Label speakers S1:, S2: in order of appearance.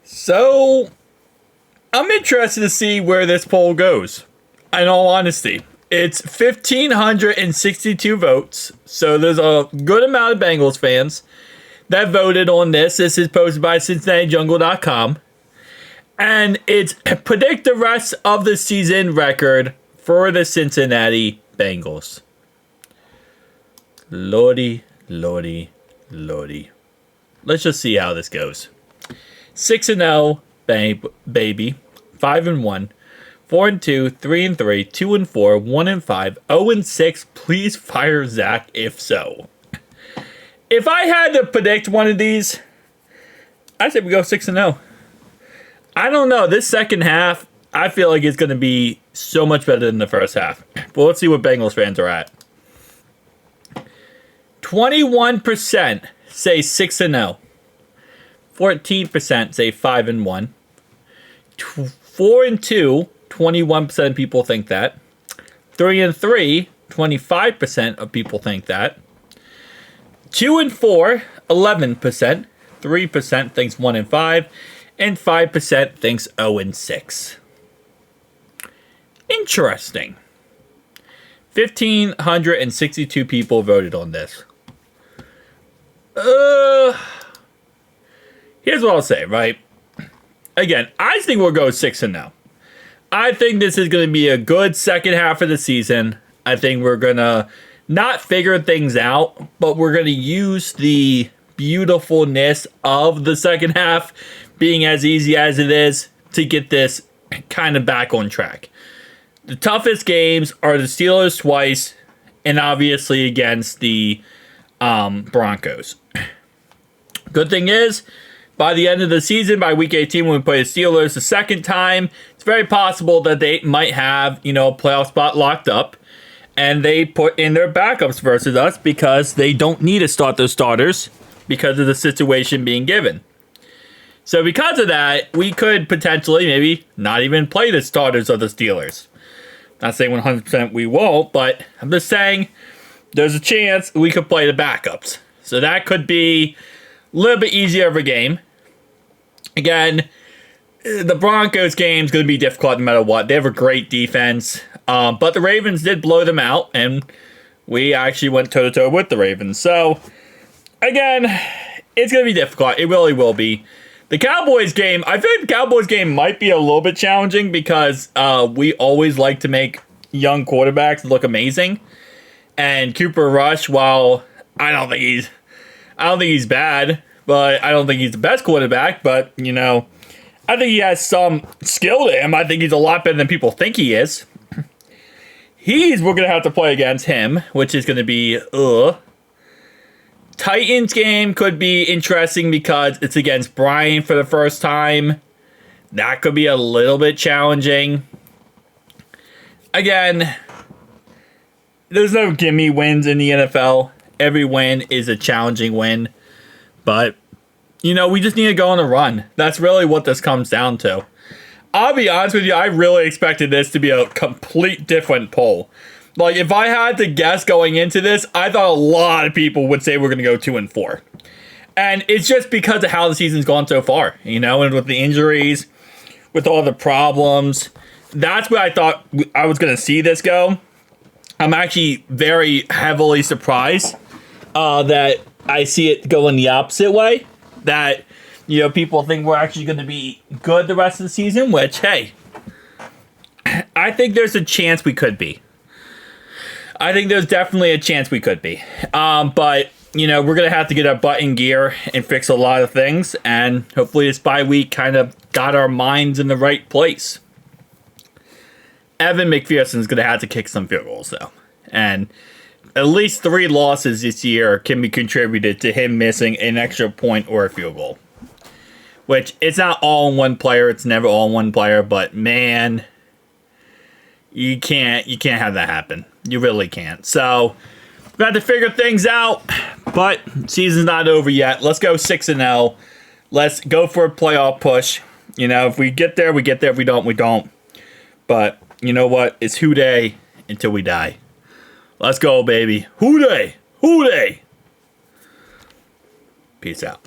S1: So, I'm interested to see where this poll goes. In all honesty, it's 1,562 votes. So, there's a good amount of Bengals fans that voted on this. This is posted by CincinnatiJungle.com. And it's predict the rest of the season record for the Cincinnati Bengals. Lordy, lordy, lordy. Let's just see how this goes. 6-0, baby. 5-1. 4-2, 3-3, 2-4, 1-5, 0-6. Please fire Zach if so. If I had to predict one of these, I say we go 6-0. I don't know. This second half, I feel like it's going to be so much better than the first half. But let's see what Bengals fans are at. 21% say 6-0. 14% say 5-1. 4-2, 21% of people think that. 3-3, 25% of people think that. 2-4, 11%. 3% thinks 1-5. And 5% thinks 0-6. Interesting. 1,562 people voted on this. Here's what I'll say, right? Again, I think we'll go 6-0. I think this is going to be a good second half of the season. I think we're going to not figure things out, but we're going to use the beautifulness of the second half being as easy as it is to get this kind of back on track. The toughest games are the Steelers twice, and obviously against the Broncos. Good thing is, by the end of the season, by week 18, when we play the Steelers the second time, it's very possible that they might have, a playoff spot locked up, and they put in their backups versus us because they don't need to start their starters because of the situation being given. So because of that, we could potentially maybe not even play the starters of the Steelers. Not saying 100% we won't, but I'm just saying there's a chance we could play the backups. So that could be a little bit easier of a game. Again, the Broncos game is going to be difficult no matter what. They have a great defense. But the Ravens did blow them out, and we actually went toe-to-toe with the Ravens. So, again, it's going to be difficult. It really will be. The Cowboys game, I feel like the Cowboys game might be a little bit challenging because we always like to make young quarterbacks look amazing. And Cooper Rush, while I don't think he's bad, but I don't think he's the best quarterback, but, I think he has some skill to him. I think he's a lot better than people think he is. We're going to have to play against him, which is going to be, Titans game could be interesting because it's against Brian for the first time. That could be a little bit challenging. Again, there's no gimme wins in the NFL. Every win is a challenging win. But, we just need to go on a run. That's really what this comes down to. I'll be honest with you, I really expected this to be a complete different poll. Like, if I had to guess going into this, I thought a lot of people would say we're going to go 2-4. And it's just because of how the season's gone so far, and with the injuries, with all the problems. That's where I thought I was going to see this go. I'm actually very heavily surprised that I see it going the opposite way. That, people think we're actually going to be good the rest of the season, which, hey, I think there's a chance we could be. I think there's definitely a chance we could be. But, we're going to have to get our butt in gear and fix a lot of things. And hopefully this bye week kind of got our minds in the right place. Evan McPherson's going to have to kick some field goals, though. And at least 3 losses this year can be contributed to him missing an extra point or a field goal. Which, it's not all in one player. It's never all in one player. But, man, you can't have that happen. You really can't. So, we have to figure things out. But, season's not over yet. Let's go 6-0. Let's go for a playoff push. If we get there, we get there. If we don't, we don't. But, you know what? It's hoo-day until we die. Let's go, baby. Hoo-day! Hoo-day! Peace out.